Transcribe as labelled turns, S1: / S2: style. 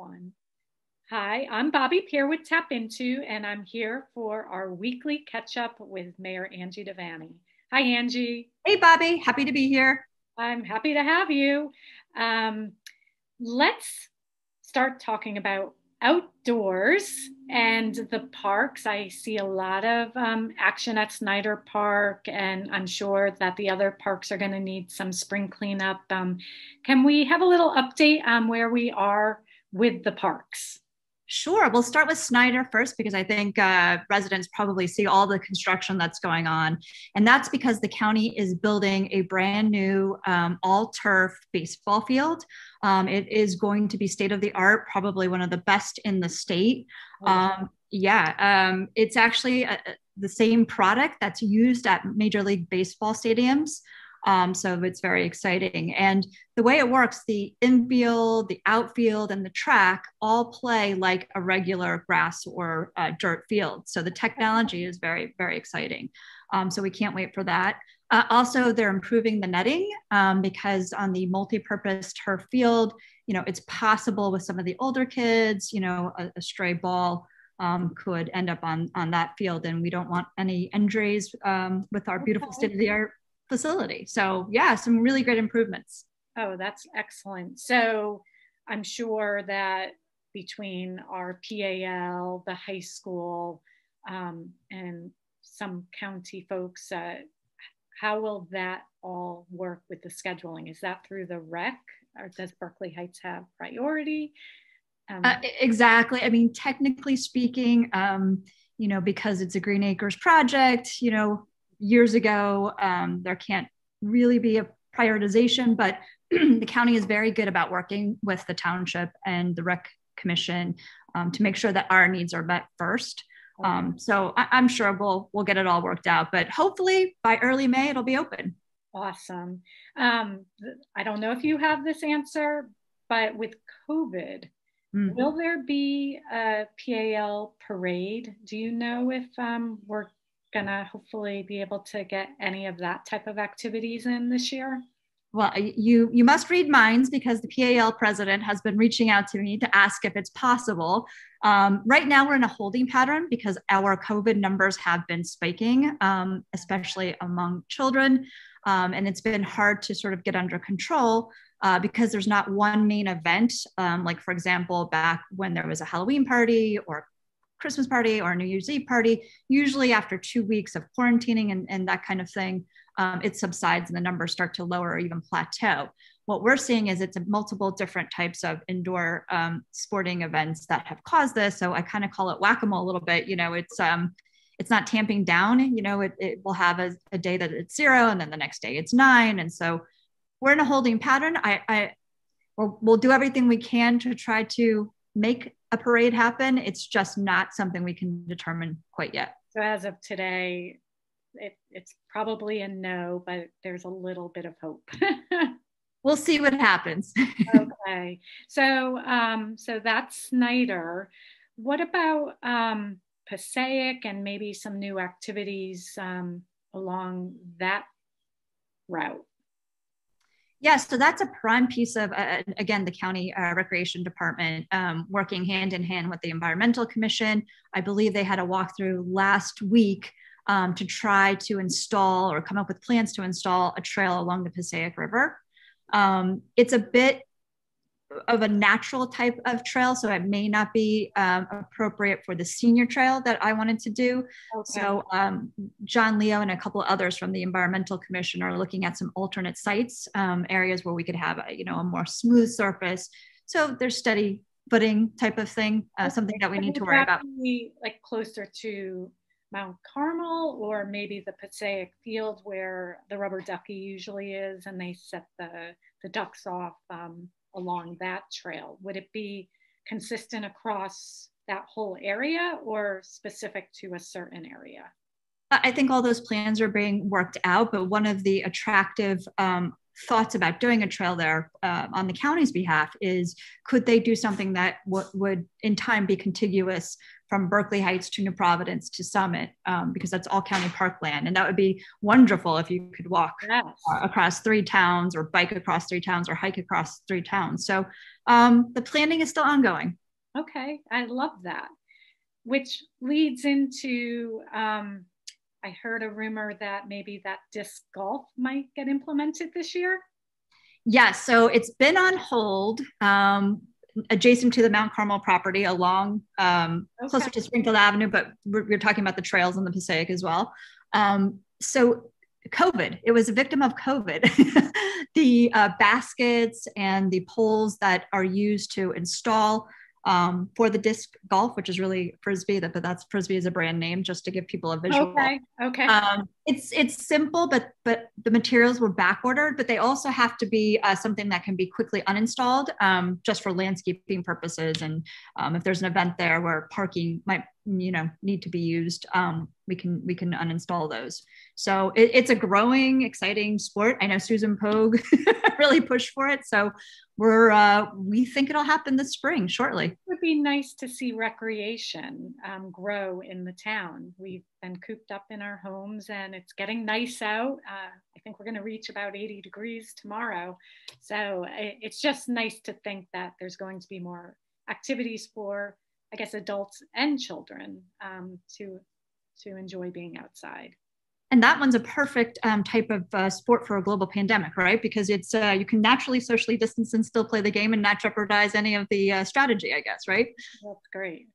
S1: One. Hi, I'm Bobby Peer with TAPinto, and I'm here for our weekly catch up with Mayor Angie Devanney. Hi, Angie.
S2: Hey, Bobby, happy to be here.
S1: I'm happy to have you. Um, let's start talking about outdoors and the parks. I see a lot of action at Snyder Park, and I'm sure that the other parks are going to need some spring cleanup. Can we have a little update on where we are with the parks?
S2: Sure, we'll start with Snyder first because I think residents probably see all the construction that's going on. And that's because the county is building a brand new all turf baseball field. It is going to be state of the art, probably one of the best in the state. It's actually the same product that's used at Major League Baseball stadiums. So it's very exciting. And the way it works, the infield, the outfield, and the track all play like a regular grass or dirt field. So the technology is very, very exciting. So we can't wait for that. Also, they're improving the netting because on the multi-purpose turf field, it's possible with some of the older kids, a stray ball could end up on that field, and we don't want any injuries with our beautiful state-of-the-art facility. So yeah, some really great improvements.
S1: Oh, that's excellent. So I'm sure that between our PAL, the high school, and some county folks, how will that all work with the scheduling? Is that through the rec, or does Berkeley Heights have priority?
S2: Exactly. I mean, technically speaking, because it's a Green Acres project, years ago, there can't really be a prioritization, but the county is very good about working with the township and the rec commission to make sure that our needs are met first. So I'm sure we'll get it all worked out, but hopefully by early May, it'll be open.
S1: Awesome. I don't know if you have this answer, but with COVID, will there be a PAL parade? Do you know if we're gonna hopefully be able to get any of that type of activities in this year?
S2: Well, you must read minds because the PAL president has been reaching out to me to ask if it's possible. Right now, we're in a holding pattern because our COVID numbers have been spiking, especially among children. And it's been hard to sort of get under control because there's not one main event. Like, for example, back when there was a Halloween party or Christmas party or a New Year's Eve party, usually after 2 weeks of quarantining and that kind of thing, it subsides and the numbers start to lower or even plateau. What we're seeing is it's multiple different types of indoor sporting events that have caused this. So I kind of call it whack-a-mole a little bit. It's not tamping down. It will have a day that it's 0, and then the next day it's 9, and so we're in a holding pattern. We'll do everything we can to try to make a parade happen. It's just not something we can determine quite yet.
S1: So as of today, it's probably a no, but there's a little bit of hope.
S2: We'll see what happens.
S1: Okay. So that's Snyder. What about Passaic and maybe some new activities along that route?
S2: Yes, so that's a prime piece of, again, the county recreation department working hand in hand with the environmental commission. I believe they had a walkthrough last week to try to install or come up with plans to install a trail along the Passaic River. It's a bit of a natural type of trail, so it may not be appropriate for the senior trail that I wanted to do. Okay. So John Leo and a couple of others from the Environmental Commission are looking at some alternate sites, areas where we could have a more smooth surface. So there's steady footing type of thing, something that we need to worry about.
S1: Like closer to Mount Carmel, or maybe the Passaic field where the rubber ducky usually is, and they set the ducks off along that trail. Would it be consistent across that whole area or specific to a certain area?
S2: I think all those plans are being worked out, but one of the attractive thoughts about doing a trail there on the county's behalf is, could they do something that would in time be contiguous from Berkeley Heights to New Providence to Summit, because that's all county parkland. And that would be wonderful if you could walk
S1: Yes.
S2: across 3 towns, or bike across 3 towns, or hike across 3 towns. So the planning is still ongoing.
S1: Okay, I love that. Which leads into, I heard a rumor that maybe that disc golf might get implemented this year.
S2: Yes, so it's been on hold, adjacent to the Mount Carmel property, along closer to Springfield Avenue, but we're talking about the trails in the Passaic as well. So COVID, it was a victim of COVID. The baskets and the poles that are used to install for the disc golf, which is really Frisbee, but that's Frisbee is a brand name just to give people a visual.
S1: Okay.
S2: It's simple, but the materials were back ordered, but they also have to be something that can be quickly uninstalled, just for landscaping purposes. And if there's an event there where parking might need to be used, we can uninstall those. So it's a growing, exciting sport. I know Susan Pogue really pushed for it, so we think it'll happen this spring shortly.
S1: It would be nice to see recreation grow in the town. We've been cooped up in our homes, and it's getting nice out. I think we're going to reach about 80 degrees tomorrow, so it's just nice to think that there's going to be more activities for, I guess, adults and children to enjoy being outside.
S2: And that one's a perfect type of sport for a global pandemic, right? Because it's you can naturally socially distance and still play the game and not jeopardize any of the strategy, I guess, right?
S1: That's great.